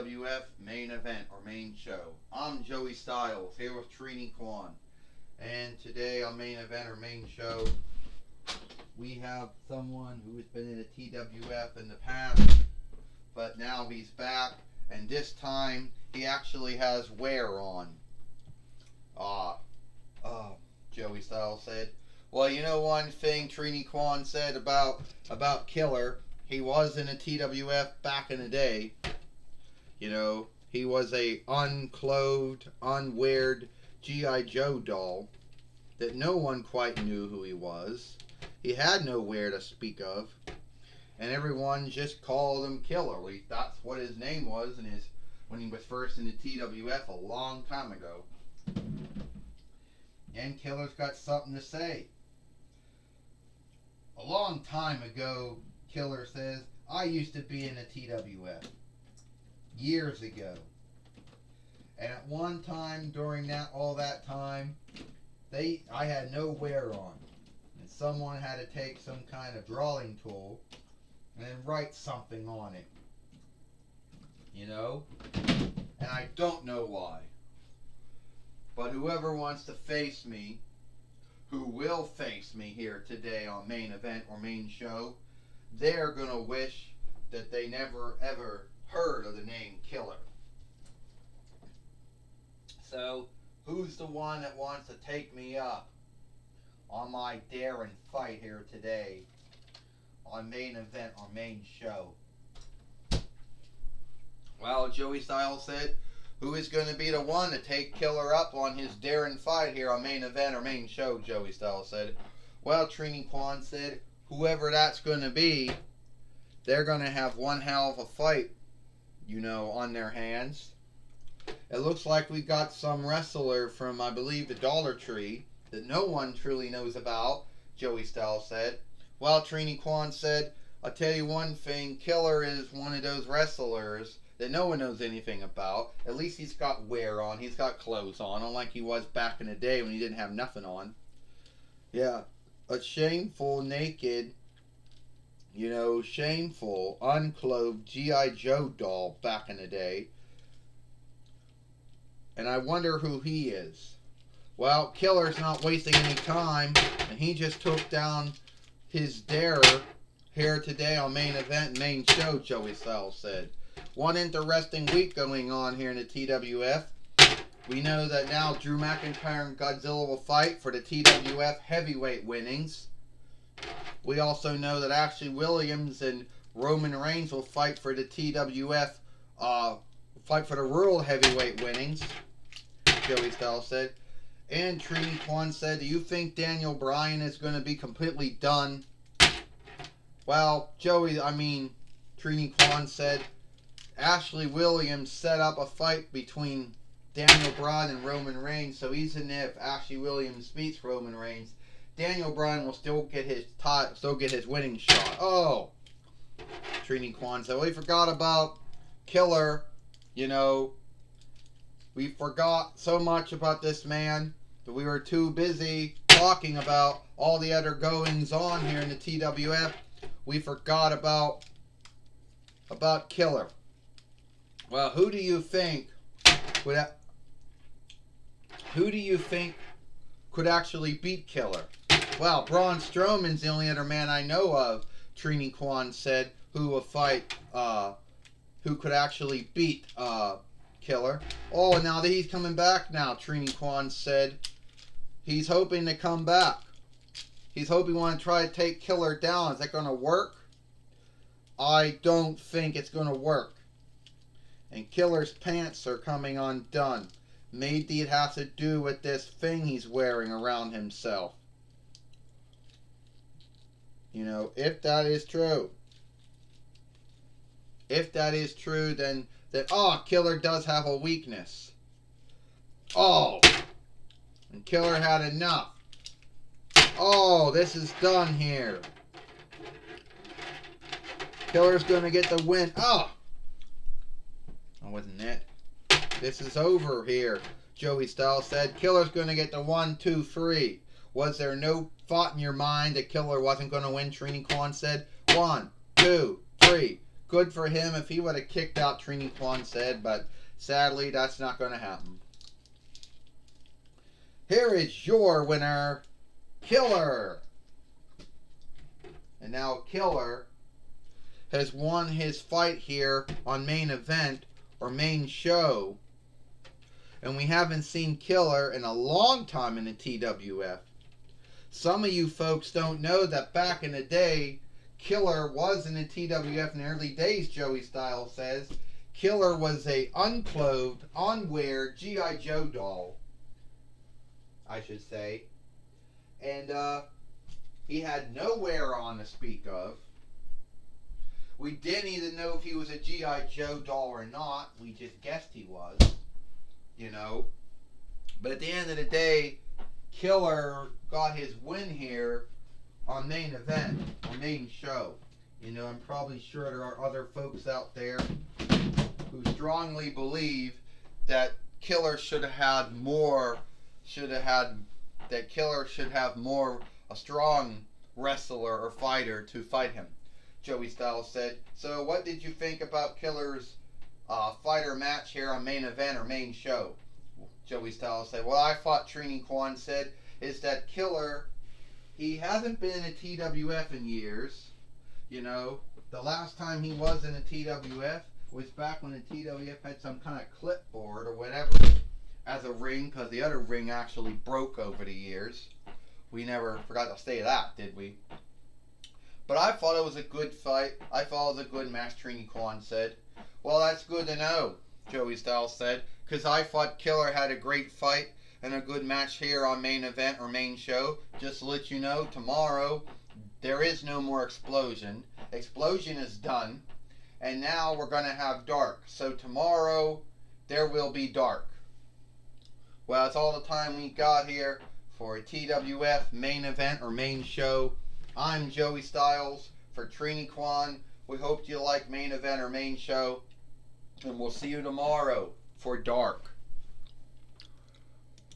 TWF main event or main show. I'm Joey Styles here with Trini Kwan. And today on main event or main show, we have someone who has been in the TWF in the past, but now he's back, and this time he actually has wear on. Joey Styles said, well, you know one thing Trini Kwan said about Killer, he was in a TWF back in the day. You know, he was a unclothed, unweared G.I. Joe doll that no one quite knew who he was. He had no wear to speak of, and everyone just called him Killer. At least that's what his name was when he was first in the TWF a long time ago. And Killer's got something to say. A long time ago, Killer says, I used to be in the TWF. Years ago. And at one time during all that time, I had no wear on. And someone had to take some kind of drawing tool and then write something on it. You know? And I don't know why. But whoever wants to face me, who will face me here today on main event or main show, they're going to wish that they never ever heard of the name Killer. So, who's the one that wants to take me up on my dare and fight here today on main event or main show? Well, Joey Styles said, who is going to be the one to take Killer up on his dare and fight here on main event or main show, Joey Styles said. Well, Trini Kwan said, whoever that's going to be, they're going to have one hell of a fight, you know, on their hands. It looks like we got some wrestler from, I believe, the Dollar Tree that no one truly knows about, Joey Styles said. Well, Trini Kwan said, I'll tell you one thing, Killer is one of those wrestlers that no one knows anything about. At least he's got wear on. He's got clothes on, unlike he was back in the day when he didn't have nothing on. Yeah, a shameful, naked, you know, shameful, unclothed G.I. Joe doll back in the day. And I wonder who he is. Well, Killer's not wasting any time, and he just took down his dare here today on main event and main show, Joey Styles said. One interesting week going on here in the TWF. We know that now Drew McIntyre and Godzilla will fight for the TWF heavyweight winnings. We also know that Ashley Williams and Roman Reigns will fight for the TWF, fight for the World Heavyweight winnings, Joey Styles said. And Trini Kwan said, do you think Daniel Bryan is going to be completely done? Well, Trini Kwan said, Ashley Williams set up a fight between Daniel Bryan and Roman Reigns, so even if Ashley Williams beats Roman Reigns, Daniel Bryan will still get his winning shot. Oh, Trini Kwan said, we forgot about Killer. You know, we forgot so much about this man that we were too busy talking about all the other goings on here in the TWF. We forgot about Killer. Well, who do you think could actually beat Killer? Well, Braun Strowman's the only other man I know of, Trini Kwan said, who could actually beat Killer. Oh, now that he's coming back now, Trini Kwan said. He's hoping to come back. He's hoping to try to take Killer down. Is that going to work? I don't think it's going to work. And Killer's pants are coming undone. Maybe it has to do with this thing he's wearing around himself. You know, if that is true. If that is true, then Killer does have a weakness. Oh! And Killer had enough. Oh, this is done here. Killer's gonna get the win. Oh! That wasn't it. This is over here, Joey Styles said. Killer's gonna get the 1, 2, 3. Was there no thought in your mind that Killer wasn't gonna win? Trini Kwan said. 1, 2, 3. good for him if he would have kicked out Trini Kwan said, but sadly that's not going to happen. Here is your winner, Killer. And now Killer has won his fight here on Main Event or Main Show. And we haven't seen Killer in a long time in the TWF. Some of you folks don't know that back in the day, Killer was in the TWF in the early days, Joey Styles says. Killer was a unclothed, unwear G.I. Joe doll, I should say. And he had no wear on to speak of. We didn't even know if he was a G.I. Joe doll or not. We just guessed he was, you know. But at the end of the day, Killer got his win here on Main Event, or Main Show. You know, I'm probably sure there are other folks out there who strongly believe that Killer should have had more, a strong wrestler or fighter to fight him, Joey Styles said. So what did you think about Killer's fighter match here on Main Event or Main Show? Joey Styles said, well, I thought Trini Kwan said is that Killer, he hasn't been in a TWF in years. You know, the last time he was in a TWF was back when the TWF had some kind of clipboard or whatever as a ring, because the other ring actually broke over the years. We never forgot to say that, did we? But I thought it was a good fight. I thought it was a good match, Trini Kwan said. Well, that's good to know, Joey Styles said, because I thought Killer had a great fight and a good match here on Main Event or Main Show. Just to let you know, tomorrow there is no more Explosion. Explosion is done, and now we're going to have Dark. So tomorrow there will be Dark. Well, that's all the time we got here for a TWF Main Event or Main Show. I'm Joey Styles for Trini Kwan. We hope you like Main Event or Main Show, and we'll see you tomorrow for Dark.